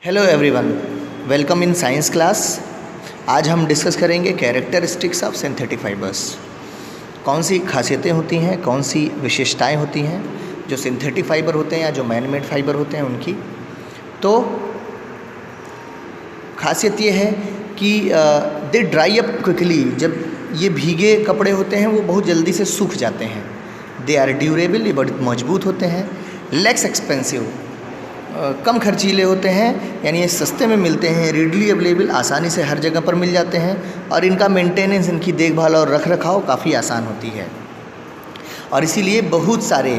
Hello everyone, welcome in science class. आज हम discuss करेंगे कैरेक्टरिस्टिक्स ऑफ सिंथेटिक फाइबर्स। कौन सी खासियतें होती हैं, कौन सी विशेषताएं होती हैं जो सिंथेटिक फाइबर होते हैं या जो मैन मेड फाइबर होते हैं उनकी। तो खासियत ये है कि दे ड्राई अप क्विकली। जब ये भीगे कपड़े होते हैं वो बहुत जल्दी से सूख जाते हैं। दे आर ड्यूरेबल, ये बहुत मजबूत होते हैं। लेस एक्सपेंसिव, कम खर्चीले होते हैं, यानी ये सस्ते में मिलते हैं। रीडली अवेलेबल, आसानी से हर जगह पर मिल जाते हैं। और इनका मेंटेनेंस, इनकी देखभाल और रख रखाव काफ़ी आसान होती है। और इसीलिए बहुत सारे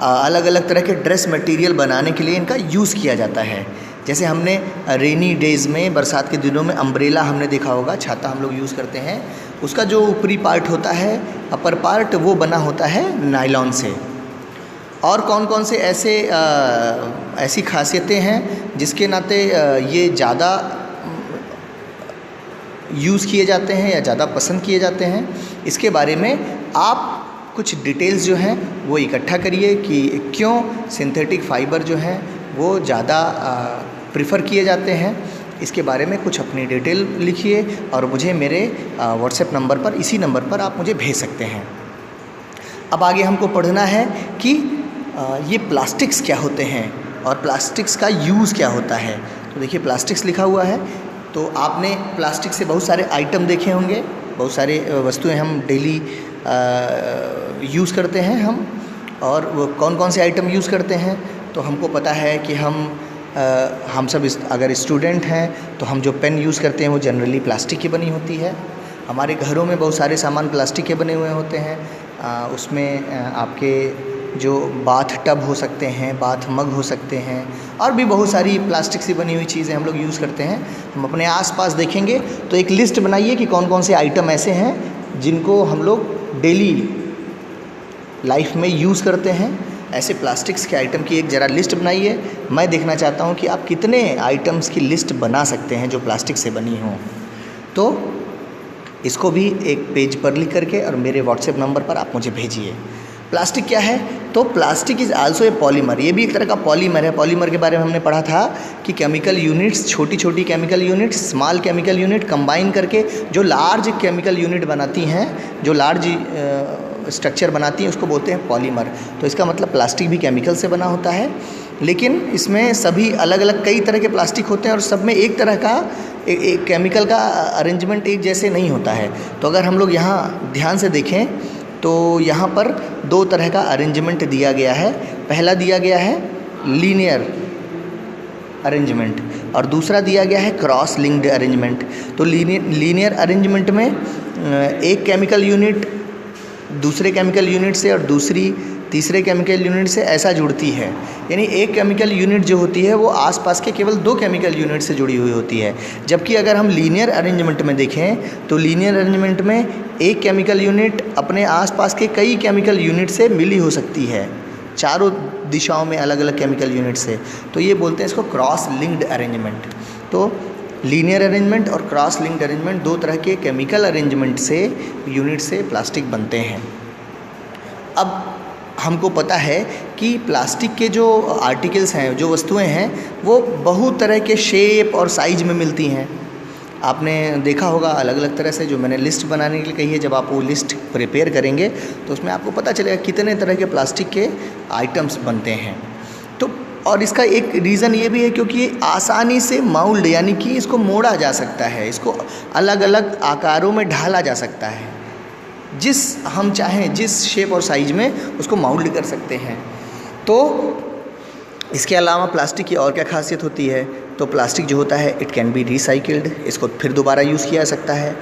अलग अलग तरह के ड्रेस मटेरियल बनाने के लिए इनका यूज़ किया जाता है। जैसे हमने रेनी डेज़ में, बरसात के दिनों में अम्ब्रेला हमने देखा होगा, छाता हम लोग यूज़ करते हैं। उसका जो ऊपरी पार्ट होता है, अपर पार्ट, वो बना होता है नायलॉन से। और कौन कौन से ऐसी खासियतें हैं जिसके नाते ये ज़्यादा यूज़ किए जाते हैं या ज़्यादा पसंद किए जाते हैं, इसके बारे में आप कुछ डिटेल्स जो हैं वो इकट्ठा करिए कि क्यों सिंथेटिक फाइबर जो हैं वो ज़्यादा प्रिफ़र किए जाते हैं। इसके बारे में कुछ अपनी डिटेल लिखिए और मुझे मेरे व्हाट्सएप नंबर पर, इसी नंबर पर आप मुझे भेज सकते हैं। अब आगे हमको पढ़ना है कि ये प्लास्टिक्स क्या होते हैं और प्लास्टिक्स का यूज़ क्या होता है। तो देखिए, प्लास्टिक्स लिखा हुआ है, तो आपने प्लास्टिक से बहुत सारे आइटम देखे होंगे, बहुत सारे वस्तुएं हम डेली यूज़ करते हैं हम। और वो कौन कौन से आइटम यूज़ करते हैं, तो हमको पता है कि हम सब अगर स्टूडेंट हैं तो हम जो पेन यूज़ करते हैं वो जनरली प्लास्टिक की बनी होती है। हमारे घरों में बहुत सारे सामान प्लास्टिक के बने हुए होते हैं। उसमें आपके जो बाथ टब हो सकते हैं, बाथ मग हो सकते हैं, और भी बहुत सारी प्लास्टिक से बनी हुई चीज़ें हम लोग यूज़ करते हैं। हम अपने आसपास देखेंगे तो एक लिस्ट बनाइए कि कौन कौन से आइटम ऐसे हैं जिनको हम लोग डेली लाइफ में यूज़ करते हैं। ऐसे प्लास्टिक्स के आइटम की एक ज़रा लिस्ट बनाइए। मैं देखना चाहता हूँ कि आप कितने आइटम्स की लिस्ट बना सकते हैं जो प्लास्टिक से बनी हों। तो इसको भी एक पेज पर लिख करके और मेरे व्हाट्सएप नंबर पर आप मुझे भेजिए। प्लास्टिक क्या है, तो plastic is also a polymer. ये भी एक तरह का पॉलीमर है। पॉलीमर के बारे में हमने पढ़ा था कि केमिकल यूनिट्स, छोटी छोटी chemical units, small chemical unit combine करके जो लार्ज केमिकल यूनिट बनाती हैं, जो लार्ज स्ट्रक्चर बनाती हैं, उसको बोलते हैं पॉलीमर। तो इसका मतलब प्लास्टिक भी केमिकल से बना होता है, लेकिन इसमें सभी अलग अलग कई तरह के प्लास्टिक होते हैं और सब में एक तरह का एक केमिकल का अरेंजमेंट एक जैसे नहीं होता है। तो अगर हम लोग यहाँ ध्यान से देखें तो यहाँ पर दो तरह का अरेंजमेंट दिया गया है। पहला दिया गया है लीनियर अरेंजमेंट और दूसरा दिया गया है क्रॉस लिंक्ड अरेंजमेंट। तो लीनियर अरेंजमेंट में एक केमिकल यूनिट दूसरे केमिकल यूनिट से और दूसरी तीसरे केमिकल यूनिट से ऐसा जुड़ती है, यानी एक केमिकल यूनिट जो होती है वो आसपास के केवल दो केमिकल यूनिट से जुड़ी हुई होती है। जबकि अगर हम लीनियर अरेंजमेंट में देखें तो लीनियर अरेंजमेंट में एक केमिकल यूनिट अपने आसपास के कई केमिकल यूनिट से मिली हो सकती है, चारों दिशाओं में अलग अलग केमिकल यूनिट से। तो ये बोलते हैं इसको क्रॉस लिंक्ड अरेंजमेंट। तो लीनियर अरेंजमेंट और क्रॉस लिंक्ड अरेंजमेंट दो तरह के केमिकल अरेंजमेंट से, यूनिट से प्लास्टिक बनते हैं। अब हमको पता है कि प्लास्टिक के जो आर्टिकल्स हैं, जो वस्तुएं हैं, वो बहुत तरह के शेप और साइज में मिलती हैं। आपने देखा होगा अलग अलग तरह से, जो मैंने लिस्ट बनाने के लिए कही है, जब आप वो लिस्ट प्रिपेयर करेंगे तो उसमें आपको पता चलेगा कितने तरह के प्लास्टिक के आइटम्स बनते हैं। तो और इसका एक रीज़न ये भी है क्योंकि ये आसानी से माउल्ड, यानी कि इसको मोड़ा जा सकता है, इसको अलग अलग आकारों में ढाला जा सकता है। जिस हम चाहें, जिस शेप और साइज में उसको माउल्ड कर सकते हैं। तो इसके अलावा प्लास्टिक की और क्या खासियत होती है, तो प्लास्टिक जो होता है इट कैन बी रिसाइकिल्ड। इसको फिर दोबारा यूज़ किया जा सकता है,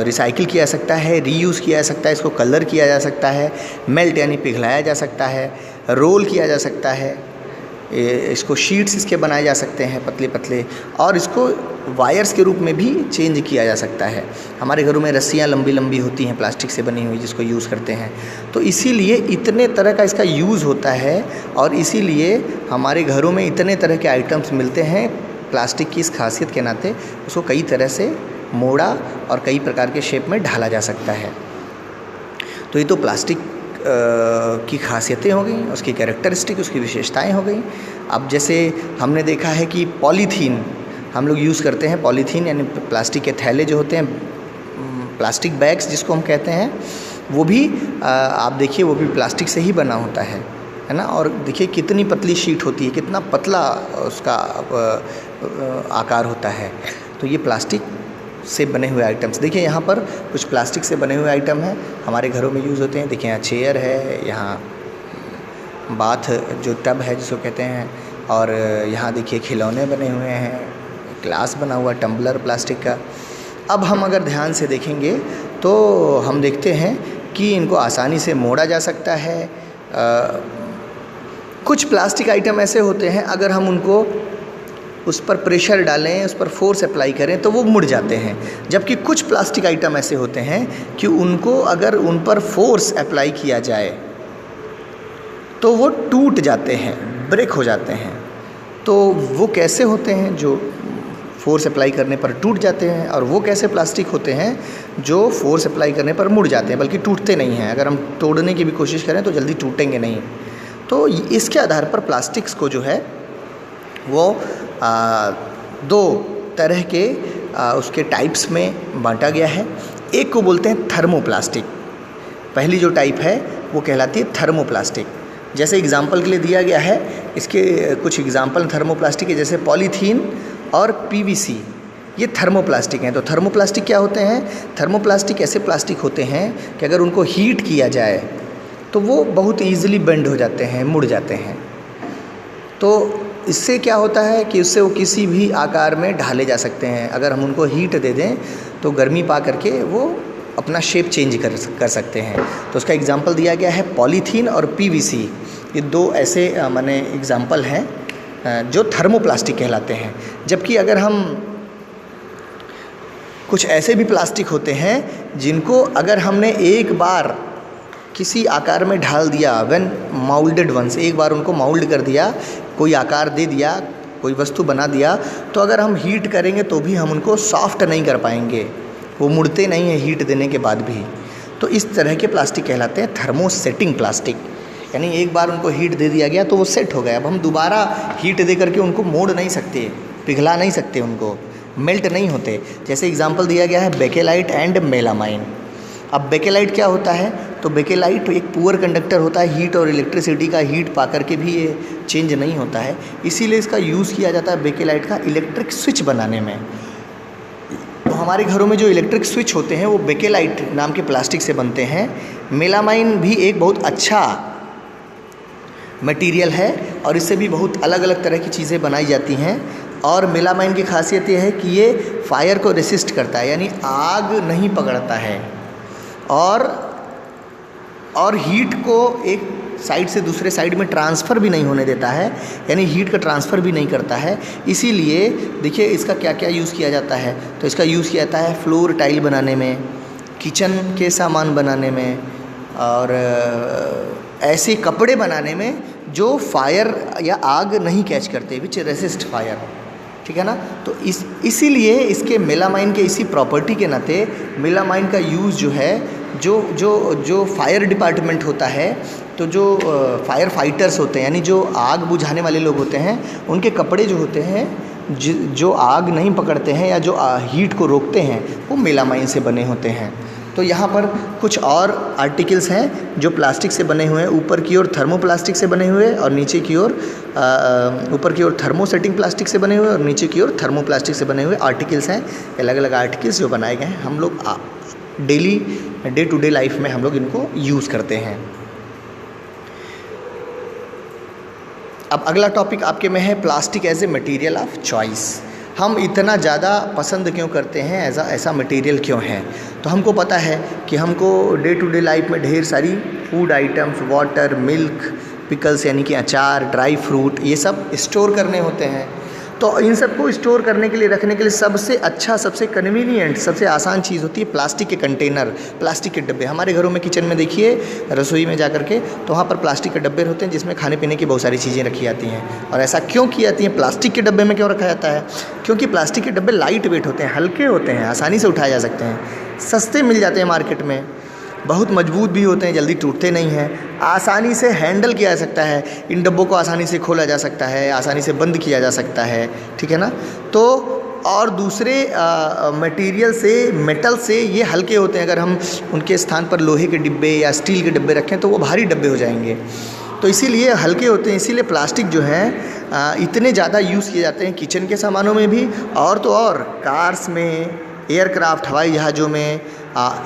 रिसाइकिल किया जा सकता है, रीयूज़ किया जा सकता है, इसको कलर किया जा सकता है, मेल्ट यानी पिघलाया जा सकता है, रोल किया जा सकता है, इसको शीट्स इसके बनाए जा सकते हैं पतले पतले, और इसको वायर्स के रूप में भी चेंज किया जा सकता है। हमारे घरों में रस्सियाँ लंबी लंबी होती हैं प्लास्टिक से बनी हुई, जिसको यूज़ करते हैं। तो इसीलिए इतने तरह का इसका यूज़ होता है और इसीलिए हमारे घरों में इतने तरह के आइटम्स मिलते हैं। प्लास्टिक की इस खासियत के नाते उसको कई तरह से मोड़ा और कई प्रकार के शेप में ढाला जा सकता है। तो ये तो प्लास्टिक की खासियतें हो गई, उसकी कैरेक्टरिस्टिक, उसकी विशेषताएं हो गई। अब जैसे हमने देखा है कि पॉलीथीन हम लोग यूज़ करते हैं, पॉलीथीन यानी प्लास्टिक के थैले जो होते हैं, प्लास्टिक बैग्स जिसको हम कहते हैं, वो भी आप देखिए वो भी प्लास्टिक से ही बना होता है ना। और देखिए कितनी पतली शीट होती है, कितना पतला उसका आकार होता है। तो ये प्लास्टिक से बने हुए आइटम्स, देखिए यहाँ पर कुछ प्लास्टिक से बने हुए आइटम हैं, हमारे घरों में यूज़ होते हैं। देखिए यहाँ चेयर है, यहाँ बाथ जो टब है जिसको कहते हैं, और यहाँ देखिए खिलौने बने हुए हैं, ग्लास बना हुआ, टम्बलर प्लास्टिक का। अब हम अगर ध्यान से देखेंगे तो हम देखते हैं कि इनको आसानी से मोड़ा जा सकता है। कुछ प्लास्टिक आइटम ऐसे होते हैं अगर हम उनको उस पर प्रेशर डालें, उस पर फोर्स अप्लाई करें तो वो मुड़ जाते हैं, जबकि कुछ प्लास्टिक आइटम ऐसे होते हैं कि उनको अगर उन पर फोर्स अप्लाई किया जाए तो वो टूट जाते हैं, ब्रेक हो जाते हैं। तो वो कैसे होते हैं जो फोर्स अप्लाई करने पर टूट जाते हैं, और वो कैसे प्लास्टिक होते हैं जो फोर्स अप्लाई करने पर मुड़ जाते हैं बल्कि टूटते नहीं हैं। अगर हम तोड़ने की भी कोशिश करें तो जल्दी टूटेंगे नहीं। तो इसके आधार पर प्लास्टिक्स को जो है वो दो तरह के उसके टाइप्स में बांटा गया है। एक को बोलते हैं थर्मोप्लास्टिक। पहली जो टाइप है वो कहलाती है थर्मोप्लास्टिक। जैसे एग्जाम्पल के लिए दिया गया है, इसके कुछ एग्जाम्पल थर्मोप्लास्टिक के जैसे पॉलीथीन और पीवीसी, ये थर्मोप्लास्टिक हैं। तो थर्मोप्लास्टिक क्या होते हैं? थर्मोप्लास्टिक ऐसे प्लास्टिक होते हैं कि अगर उनको हीट किया जाए तो वो बहुत ईजिली बेंड हो जाते हैं, मुड़ जाते हैं। तो इससे क्या होता है कि उससे वो किसी भी आकार में ढाले जा सकते हैं। अगर हम उनको हीट दे दें तो गर्मी पा करके वो अपना शेप चेंज कर सकते हैं। तो उसका एग्जांपल दिया गया है पॉलीथीन और पीवीसी। ये दो ऐसे माने एग्जांपल हैं जो थर्मोप्लास्टिक कहलाते हैं। जबकि अगर हम कुछ ऐसे भी प्लास्टिक होते हैं जिनको अगर हमने एक बार किसी आकार में ढाल दिया, व्हेन माउल्डेड वंस, एक बार उनको माउल्ड कर दिया, कोई आकार दे दिया, कोई वस्तु बना दिया, तो अगर हम हीट करेंगे तो भी हम उनको सॉफ्ट नहीं कर पाएंगे, वो मुड़ते नहीं हैं हीट देने के बाद भी। तो इस तरह के प्लास्टिक कहलाते हैं थर्मोसेटिंग प्लास्टिक। यानी एक बार उनको हीट दे दिया गया तो वो सेट हो गया, अब हम दोबारा हीट दे करके उनको मोड़ नहीं सकते, पिघला नहीं सकते, उनको मेल्ट नहीं होते। जैसे एग्जाम्पल दिया गया है बेकेलाइट एंड मेलामाइन। अब बेकेलाइट क्या होता है? तो बेकेलाइट एक पुअर कंडक्टर होता है, हीट और इलेक्ट्रिसिटी का हीट पा करके भी ये चेंज नहीं होता है, इसीलिए इसका यूज़ किया जाता है बेकेलाइट का इलेक्ट्रिक स्विच बनाने में। तो हमारे घरों में जो इलेक्ट्रिक स्विच होते हैं वो बेकेलाइट नाम के प्लास्टिक से बनते हैं। मेलामाइन भी एक बहुत अच्छा मटेरियल है और इससे भी बहुत अलग अलग तरह की चीज़ें बनाई जाती हैं। और मेलामाइन की खासियत ये है कि ये फायर को रेसिस्ट करता है, यानी आग नहीं पकड़ता है, और हीट को एक साइड से दूसरे साइड में ट्रांसफ़र भी नहीं होने देता है, यानी हीट का ट्रांसफ़र भी नहीं करता है। इसीलिए देखिए इसका क्या क्या यूज़ किया जाता है। तो इसका यूज़ किया जाता है फ्लोर टाइल बनाने में, किचन के सामान बनाने में, और ऐसे कपड़े बनाने में जो फायर या आग नहीं कैच करते, विच रेसिस्ट फायर, ठीक है ना। तो इसीलिए इसके मेलामाइन के इसी प्रॉपर्टी के नाते मेलामाइन का यूज़ जो है, जो फायर डिपार्टमेंट होता है, तो जो फायर फाइटर्स होते हैं, यानी जो आग बुझाने वाले लोग होते हैं, उनके कपड़े जो होते हैं जो आग नहीं पकड़ते हैं या जो हीट को रोकते हैं, वो मेलामाइन से बने होते हैं। तो यहाँ पर कुछ और आर्टिकल्स हैं जो प्लास्टिक से बने हुए हैं। ऊपर की ओर थर्मोप्लास्टिक से बने हुए और नीचे की ओर ऊपर की ओर थर्मोसेटिंग प्लास्टिक से बने हुए और नीचे की ओर थर्मोप्लास्टिक से बने हुए आर्टिकल्स हैं। अलग अलग आर्टिकल्स जो बनाए गए हैं, हम लोग daily day to day life में हम लोग इनको यूज़ करते हैं। अब अगला टॉपिक आपके में है plastic as a material of choice. हम इतना ज़्यादा पसंद क्यों करते हैं, ऐसा मटेरियल क्यों है? तो हमको पता है कि हमको डे टू डे लाइफ में ढेर सारी food items, water, milk, pickles यानी कि अचार, ड्राई फ्रूट, ये सब स्टोर करने होते हैं। तो इन सबको स्टोर करने के लिए, रखने के लिए सबसे अच्छा, सबसे कन्वीनियंट, सबसे आसान चीज़ होती है प्लास्टिक के कंटेनर, प्लास्टिक के डब्बे। हमारे घरों में किचन में देखिए, रसोई में जा कर के, तो वहाँ पर प्लास्टिक के डब्बे होते हैं जिसमें खाने पीने की बहुत सारी चीज़ें रखी जाती हैं। और ऐसा क्यों की जाती हैं? प्लास्टिक के डब्बे में क्यों रखा जाता है? क्योंकि प्लास्टिक के डब्बे लाइट वेट होते हैं, हल्के होते हैं, आसानी से उठाए जा सकते हैं, सस्ते मिल जाते हैं मार्केट में। बहुत मजबूत भी होते हैं, जल्दी टूटते नहीं हैं, आसानी से हैंडल किया जा सकता है, इन डब्बों को आसानी से खोला जा सकता है, आसानी से बंद किया जा सकता है, ठीक है ना। तो और दूसरे मटेरियल से, मेटल से ये हल्के होते हैं, अगर हम उनके स्थान पर लोहे के डिब्बे या स्टील के डिब्बे रखें तो वो भारी डब्बे हो जाएंगे, तो इसीलिए हल्के होते हैं। इसीलिए प्लास्टिक जो है इतने ज़्यादा यूज़ किए जाते हैं किचन के सामानों में भी, और तो और कार्स में, एयरक्राफ्ट हवाई जहाज़ों में,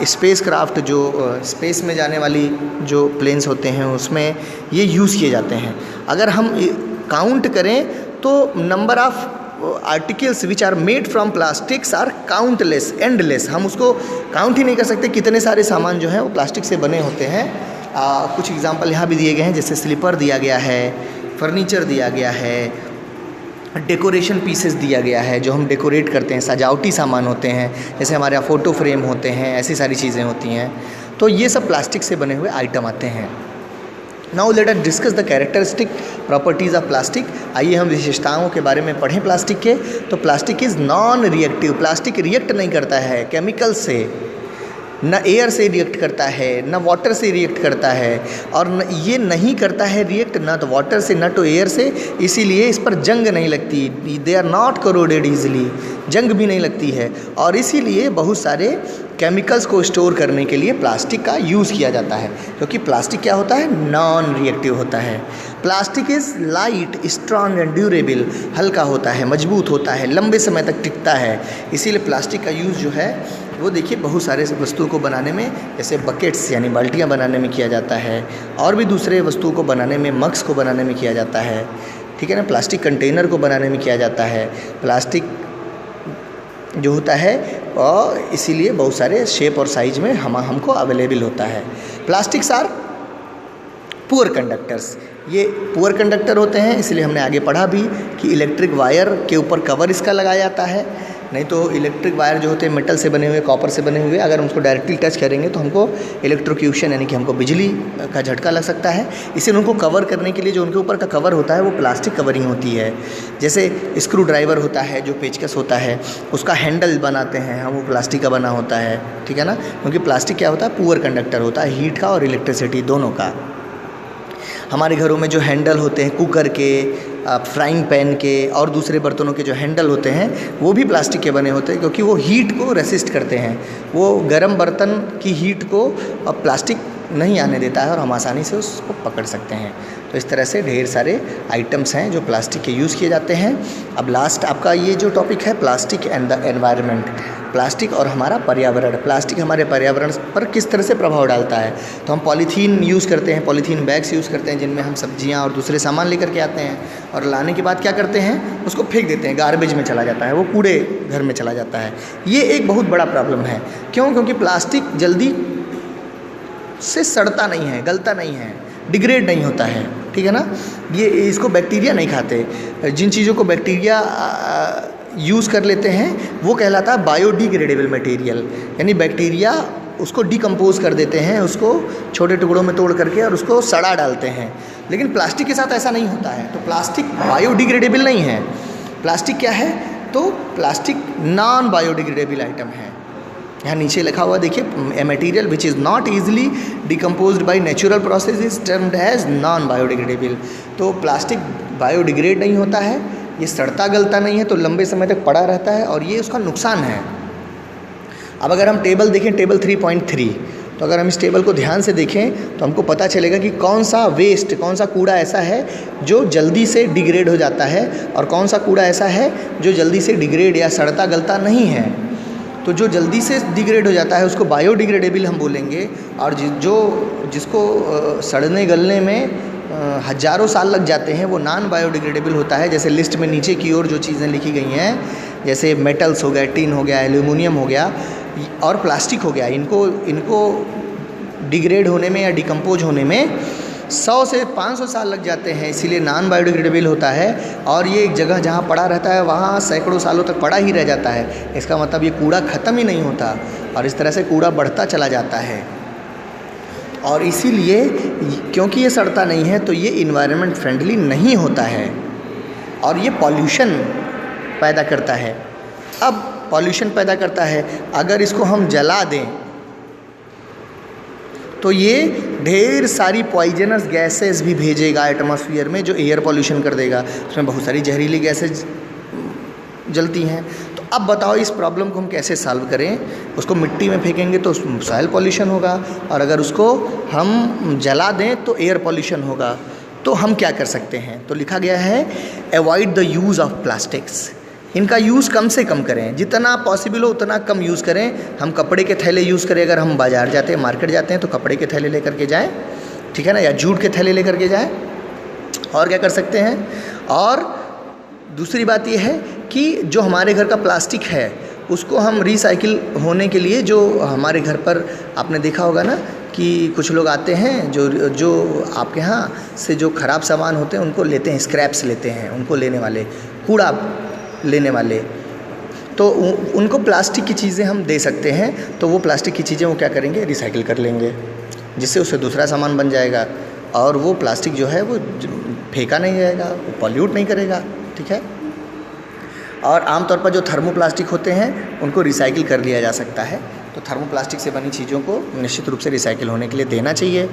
स्पेस क्राफ्ट जो स्पेस में जाने वाली जो प्लेन्स होते हैं उसमें ये यूज़ किए जाते हैं। अगर हम काउंट करें तो number of articles which are made from plastics are countless, endless, हम उसको काउंट ही नहीं कर सकते कितने सारे सामान जो हैं वो प्लास्टिक से बने होते हैं। कुछ एग्जांपल यहाँ भी दिए गए हैं, जैसे स्लीपर दिया गया है, फर्नीचर दिया गया है, डेकोरेशन पीसेस दिया गया है, जो हम डेकोरेट करते हैं, सजावटी सामान होते हैं, जैसे हमारे यहाँ फ़ोटो फ्रेम होते हैं, ऐसी सारी चीज़ें होती हैं, तो ये सब प्लास्टिक से बने हुए आइटम आते हैं। Now let us discuss the characteristic properties of plastic. आइए हम विशेषताओं के बारे में पढ़ें प्लास्टिक के। तो plastic is non reactive, plastic react नहीं करता है केमिकल से, न एयर से रिएक्ट करता है, न वाटर से रिएक्ट करता है, और ये नहीं करता है रिएक्ट न तो वाटर से न तो एयर से, इसीलिए इस पर जंग नहीं लगती, they are not corroded easily, जंग भी नहीं लगती है, और इसीलिए बहुत सारे केमिकल्स को स्टोर करने के लिए प्लास्टिक का यूज़ किया जाता है, क्योंकि प्लास्टिक क्या होता है, नॉन रिएक्टिव होता है। Plastic is light, strong and durable, हल्का होता है, मजबूत होता है, लंबे समय तक टिकता है, इसीलिए प्लास्टिक का यूज़ जो है वो देखिए बहुत सारे वस्तुओं को बनाने में, जैसे बकेट्स यानी बाल्टियाँ बनाने में किया जाता है, और भी दूसरे वस्तुओं को बनाने में, मग्स को बनाने में किया जाता है, ठीक है ना। प्लास्टिक कंटेनर को बनाने में किया जाता है, प्लास्टिक जो होता है, और इसीलिए बहुत सारे शेप और साइज में हमको अवेलेबल होता है। प्लास्टिक्स आर पुअर कंडक्टर्स, ये पुअर कंडक्टर होते हैं, इसलिए हमने आगे पढ़ा भी कि इलेक्ट्रिक वायर के ऊपर कवर इसका लगाया जाता है, नहीं तो इलेक्ट्रिक वायर जो होते हैं मेटल से बने हुए, कॉपर से बने हुए, अगर हम उसको डायरेक्टली टच करेंगे तो हमको इलेक्ट्रोक्यूशन यानी कि हमको बिजली का झटका लग सकता है। इसीलिए उनको कवर करने के लिए जो उनके ऊपर का कवर होता है वो प्लास्टिक कवरिंग होती है। जैसे स्क्रू ड्राइवर होता है, जो पेचकस होता है, उसका हैंडल बनाते हैं हम, वो प्लास्टिक का बना होता है, ठीक है ना, क्योंकि प्लास्टिक क्या होता है, पुअर कंडक्टर होता है, हीट का और इलेक्ट्रिसिटी दोनों का। हमारे घरों में जो हैंडल होते हैं कुकर के, फ्राइंग पैन के और दूसरे बर्तनों के जो हैंडल होते हैं वो भी प्लास्टिक के बने होते हैं, क्योंकि वो हीट को रेसिस्ट करते हैं, वो गर्म बर्तन की हीट को प्लास्टिक नहीं आने देता है और हम आसानी से उसको पकड़ सकते हैं। तो इस तरह से ढेर सारे आइटम्स हैं जो प्लास्टिक के यूज़ किए जाते हैं। अब लास्ट आपका ये जो टॉपिक है, plastic and the environment, plastic और हमारा पर्यावरण, प्लास्टिक हमारे पर्यावरण पर किस तरह से प्रभाव डालता है। तो हम पॉलीथीन यूज़ करते हैं, पॉलीथीन बैग्स यूज़ करते हैं, जिनमें हम सब्जियां और दूसरे सामान लेकर के आते हैं, और लाने के बाद क्या करते हैं, उसको फेंक देते हैं, गार्बेज में चला जाता है, वो कूड़े घर में चला जाता है। ये एक बहुत बड़ा प्रॉब्लम है। क्यों? क्योंकि प्लास्टिक जल्दी से सड़ता नहीं है, गलता नहीं है, डिग्रेड नहीं होता है, ठीक है ना। ये इसको बैक्टीरिया नहीं खाते। जिन चीज़ों को बैक्टीरिया यूज़ कर लेते हैं वो कहलाता है बायोडिग्रेडेबल मटेरियल, यानी बैक्टीरिया उसको डिकम्पोज कर देते हैं, उसको छोटे टुकड़ों में तोड़ करके और उसको सड़ा डालते हैं। लेकिन प्लास्टिक के साथ ऐसा नहीं होता है। तो प्लास्टिक बायोडिग्रेडेबल नहीं है। प्लास्टिक क्या है? तो प्लास्टिक नॉन बायोडिग्रेडेबल आइटम है। यहाँ नीचे लिखा हुआ देखिए, a material which is not easily decomposed by natural process is termed as non biodegradable. तो प्लास्टिक बायोडिग्रेड नहीं होता है, ये सड़ता गलता नहीं है, तो लंबे समय तक पड़ा रहता है और ये उसका नुकसान है। अब अगर हम टेबल देखें, टेबल 3.3, तो अगर हम इस टेबल को ध्यान से देखें तो हमको पता चलेगा कि कौन सा वेस्ट, कौन सा कूड़ा ऐसा है जो जल्दी से डिग्रेड हो जाता है और कौन सा कूड़ा ऐसा है जो जल्दी से डिग्रेड या सड़ता गलता नहीं है। तो जो जल्दी से डिग्रेड हो जाता है उसको बायोडिग्रेडेबल हम बोलेंगे, और जिसको सड़ने गलने में हज़ारों साल लग जाते हैं वो नॉन बायोडिग्रेडेबल होता है। जैसे लिस्ट में नीचे की ओर जो चीज़ें लिखी गई हैं, जैसे मेटल्स हो गया, टिन हो गया, एल्यूमिनियम हो गया और प्लास्टिक हो गया, इनको डिग्रेड होने में या डिकम्पोज होने में 100 से 500 साल लग जाते हैं, इसीलिए नॉन बायोडिग्रेडेबल होता है। और ये एक जगह जहाँ पड़ा रहता है वहाँ सैकड़ों सालों तक पड़ा ही रह जाता है। इसका मतलब ये कूड़ा ख़त्म ही नहीं होता और इस तरह से कूड़ा बढ़ता चला जाता है। और इसीलिए क्योंकि ये सड़ता नहीं है तो ये इन्वायरमेंट फ्रेंडली नहीं होता है और ये पॉल्यूशन पैदा करता है। अब पॉल्यूशन पैदा करता है, अगर इसको हम जला दें तो ये ढेर सारी पॉइजनस गैसेस भी भेजेगा एटमॉस्फेयर में, जो एयर पॉल्यूशन कर देगा। उसमें बहुत सारी जहरीली गैसेज जलती हैं। तो अब बताओ इस प्रॉब्लम को हम कैसे सॉल्व करें? उसको मिट्टी में फेंकेंगे तो सॉइल पॉल्यूशन होगा, और अगर उसको हम जला दें तो एयर पॉल्यूशन होगा। तो हम क्या कर सकते हैं? तो लिखा गया है avoid the use of plastics. इनका यूज़ कम से कम करें, जितना पॉसिबल हो उतना कम यूज़ करें। हम कपड़े के थैले यूज़ करें, अगर हम बाज़ार जाते हैं, मार्केट जाते हैं तो कपड़े के थैले लेकर के जाएं, ठीक है ना, या जूट के थैले लेकर के जाएं। और क्या कर सकते हैं? और दूसरी बात यह है कि जो हमारे घर का प्लास्टिक है उसको हम रिसाइकिल होने के लिए, जो हमारे घर पर आपने देखा होगा ना कि कुछ लोग आते हैं जो आपके यहाँ से जो ख़राब सामान होते हैं उनको लेते हैं, स्क्रैप्स लेते हैं, उनको लेने वाले, कूड़ा लेने वाले, तो उनको प्लास्टिक की चीज़ें हम दे सकते हैं। तो वो प्लास्टिक की चीज़ें वो क्या करेंगे? रिसाइकिल कर लेंगे, जिससे उससे दूसरा सामान बन जाएगा, और वो प्लास्टिक जो है वो फेंका नहीं जाएगा, वो पॉल्यूट नहीं करेगा, ठीक है। और आमतौर पर जो थर्मोप्लास्टिक होते हैं उनको रिसाइकिल कर लिया जा सकता है। तो थर्मोप्लास्टिक से बनी चीज़ों को निश्चित रूप से रिसाइकिल होने के लिए देना चाहिए।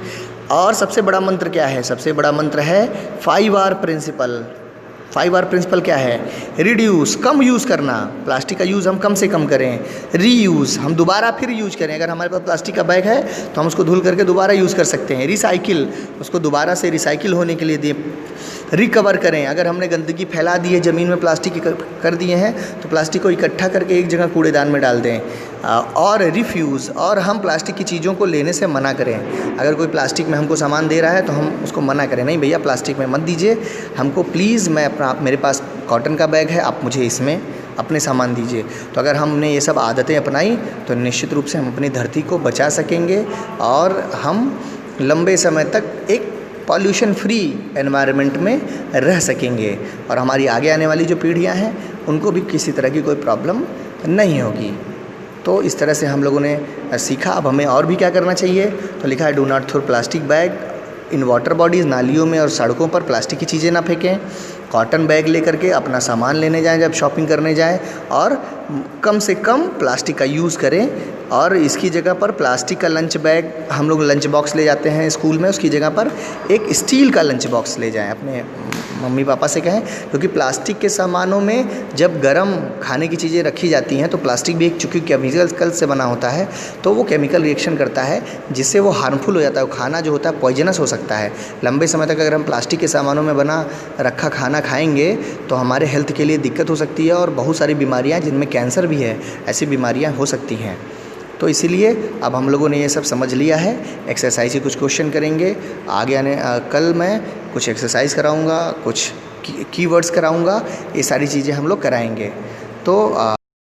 और सबसे बड़ा मंत्र क्या है? सबसे बड़ा मंत्र है 5R प्रिंसिपल। 5R प्रिंसिपल क्या है? रिड्यूस, कम यूज़ करना, प्लास्टिक का यूज़ हम कम से कम करें। रीयूज़, हम दोबारा फिर यूज़ करें। अगर हमारे पास प्लास्टिक का बैग है तो हम उसको धुल करके दोबारा यूज़ कर सकते हैं। रिसाइकिल, उसको दोबारा से रिसाइकिल होने के लिए दें। रिकवर करें, अगर हमने गंदगी फैला दी है, ज़मीन में प्लास्टिक कर दिए हैं, तो प्लास्टिक को इकट्ठा करके एक जगह कूड़ेदान में डाल दें। और रिफ्यूज़, और हम प्लास्टिक की चीज़ों को लेने से मना करें। अगर कोई प्लास्टिक में हमको सामान दे रहा है तो हम उसको मना करें, नहीं भैया प्लास्टिक में मत दीजिए हमको प्लीज़, मैं अपना, मेरे पास कॉटन का बैग है, आप मुझे इसमें अपने सामान दीजिए। तो अगर हमने ये सब आदतें अपनाई तो निश्चित रूप से हम अपनी धरती को बचा सकेंगे, और हम लंबे समय तक एक पॉल्यूशन फ्री एनवायरनमेंट में रह सकेंगे, और हमारी आगे आने वाली जो पीढ़ियां हैं उनको भी किसी तरह की कोई प्रॉब्लम नहीं होगी। तो इस तरह से हम लोगों ने सीखा। अब हमें और भी क्या करना चाहिए? तो लिखा है do not throw plastic bag in water bodies, नालियों में और सड़कों पर प्लास्टिक की चीज़ें ना फेंकें। कॉटन बैग लेकर के अपना सामान लेने जाएं जब शॉपिंग करने जाएं, और कम से कम प्लास्टिक का यूज़ करें। और इसकी जगह पर प्लास्टिक का लंच बैग, हम लोग लंच बॉक्स ले जाते हैं स्कूल में, उसकी जगह पर एक स्टील का लंच बॉक्स ले जाएं। अपने मम्मी पापा से कहें, क्योंकि प्लास्टिक के सामानों में जब गर्म खाने की चीज़ें रखी जाती हैं तो प्लास्टिक भी एक चूँकि केमिकल से बना होता है, तो वो केमिकल रिएक्शन करता है जिससे वो हार्मफुल हो जाता है। वो खाना जो होता है पॉइजनस हो सकता है। लंबे समय तक अगर हम प्लास्टिक के सामानों में बना रखा खाना खाएंगे तो हमारे हेल्थ के लिए दिक्कत हो सकती है, और बहुत सारी बीमारियाँ, जिनमें कैंसर भी है, ऐसी बीमारियाँ हो सकती हैं। तो इसीलिए अब हम लोगों ने ये सब समझ लिया है। एक्सरसाइज के कुछ क्वेश्चन करेंगे आगे आने, कल मैं कुछ एक्सरसाइज कराऊंगा, कुछ कीवर्ड्स कराऊंगा, ये सारी चीज़ें हम लोग कराएंगे। तो